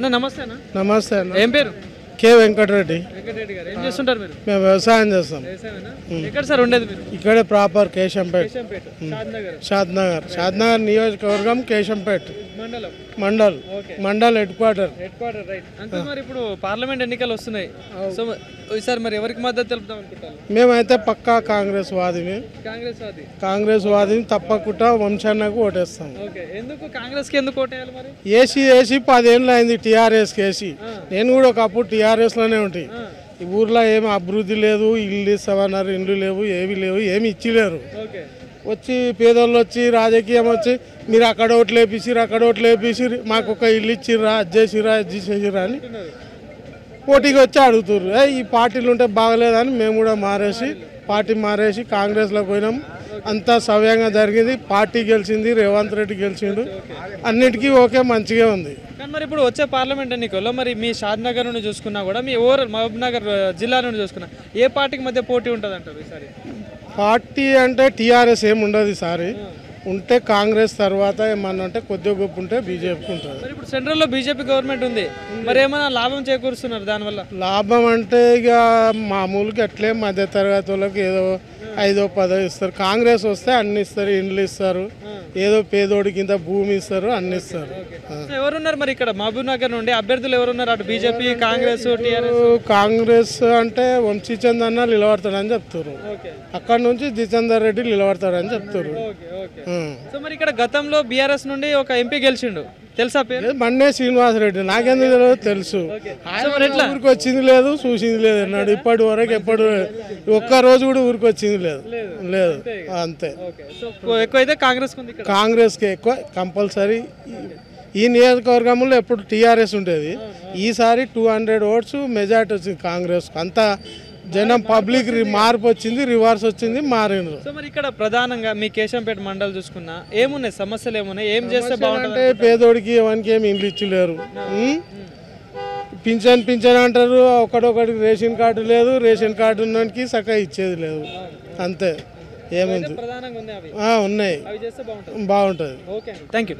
అన్న నమస్తే అన్న. నమస్తే అన్న. ఏం పేరు? కే వెంకటరెడ్డి. వెంకటరెడ్డి గారు ఏం చేస్తుంటారు మీరు? మేము వ్యవసాయం చేస్తాం. ఎక్కడ సార్ ఉండేది మీరు? ఇక్కడే ప్రాపర్ కేశంపేట్, షాద్నగర్. షాద్నగర్ నియోజకవర్గం, కేశంపేట్ మండలం మండల్ హెడ్ క్వార్టర్. రైట్ అంతే. మరి ఇప్పుడు పార్లమెంట్ ఎన్నికలు వస్తున్నాయి. సో ఈసారి మరి ఎవరికి మద్దతు తెలుపుదాం అనుకుంటారు? మేమైతే పక్కా కాంగ్రెస్ వాదిని. కాంగ్రెస్ వాదిని తప్పకుండా వంశాన్నకు ఓటేస్తాం. ఎందుకు కాంగ్రెస్ కి ఎందుకు ఓటేయాలి మరి? ఏసీ 10 ఏళ్ళు అయింది టీఆర్ఎస్కి వేసి. నేను కూడా ఒకప్పుడు టీఆర్ఎస్ లోనే ఉంటాయి. ఈ ఊర్లో ఏమి అభివృద్ధి లేదు, ఇల్లు ఇస్తామన్నారు, ఇండ్లు లేవు, ఏవి లేవు, ఏమి ఇచ్చిలేరు. వచ్చి పేదోళ్ళు వచ్చి రాజకీయం వచ్చి మీరు అక్కడ ఓట్లు వేపిసిరు, మాకు ఒక ఇల్లు ఇచ్చిర్రా, అది చేసిరా అని పోటీకి వచ్చి అడుగుతారు. ఈ పార్టీలు ఉంటే బాగలేదని మేము కూడా పార్టీ మారేసి కాంగ్రెస్లోకి పోయినాం. అంతా సవ్యంగా జరిగింది. పార్టీ గెలిచింది, రేవంత్ రెడ్డి గెలిచిండు, అన్నిటికీ ఓకే, మంచిగా ఉంది. కానీ మరి ఇప్పుడు వచ్చే పార్లమెంట్ ఎన్నికల్లో మరి మీ షాద్నగర్ నుండి చూసుకున్నా కూడా మీ ఓవరాల్ మహబూబ్ నగర్ జిల్లా నుండి చూసుకున్నా ఏ పార్టీకి మధ్య పోటీ ఉంటుంది అంటారు ఈసారి? పార్టీ అంటే టీఆర్ఎస్ ఏమి ఉండదు ఈసారి. ఉంటే కాంగ్రెస్, తర్వాత ఏమన్నా ఉంటే కొద్దిగా గొప్ప ఉంటే బీజేపీకి ఉంటుంది. ఇప్పుడు సెంట్రల్లో బీజేపీ గవర్నమెంట్ ఉంది, మరి ఏమైనా లాభం చేకూరుస్తున్నారు దానివల్ల? లాభం అంటే ఇక మామూలుగా అట్లే మధ్య తరగతి వాళ్ళకి ఏదో 5-10 ఇస్తారు. కాంగ్రెస్ వస్తే అన్ని ఇస్తారు, ఇండ్లు ఇస్తారు, ఏదో పేదోడికి ఇంత భూమి ఇస్తారు, అన్ని ఇస్తారు. ఎవరున్నారు మరి ఇక్కడ మహబూబ్ నగర్ నుండి అభ్యర్థులు ఎవరున్నారు? అటు బీజేపీ, కాంగ్రెస్, టీఆర్ఎస్. కాంగ్రెస్ అంటే వంశీచంద్ అన్న నిలబడతాడని చెప్తారు. అక్కడ నుంచి జితేందర్ రెడ్డి నిలబడతాడని చెప్తారు. సో మరి ఇక్కడ గతంలో బీఆర్ఎస్ నుండి ఒక ఎంపీ గెలిచిండు, తెలుసా పేరు? బండే శ్రీనివాస్ రెడ్డి. నాకెందుకు తెలియదు, తెలుసు. ఊరికి వచ్చింది లేదు, చూసింది లేదు అన్నాడు. ఇప్పటి వరకు ఒక్క రోజు కూడా ఊరికి వచ్చింది లేదు అంతే. ఎక్కువైతే కాంగ్రెస్కి ఎక్కువ కంపల్సరీ. ఈ నియోజకవర్గంలో ఎప్పుడు టీఆర్ఎస్ ఉండేది. ఈసారి 200 ఓట్స్ మెజార్టీ వచ్చింది కాంగ్రెస్. అంతా జనం పబ్లిక్ మార్పు వచ్చింది, రివర్స్ వచ్చింది, మారిండ్రు. సో మరి ఇక్కడ ప్రధానంగా మీ కేశంపేట మండలి చూసుకున్నా ఏమున్నాయి సమస్యలు? ఏమున్నాయి? ఏం చేస్తే బాగుంటుంది? పేదోడికి ఎవరికి ఏమి ఇండ్లు ఇచ్చలేరు. పింఛన్ అంటారు, ఒకటికి రేషన్ కార్డు లేదు, రేషన్ కార్డు ఉన్నకి సక్క ఇచ్చేది లేదు, అంతే. ఏముంది? ప్రధానంగా ఉన్నాయి, బాగుంటుంది. Thank you.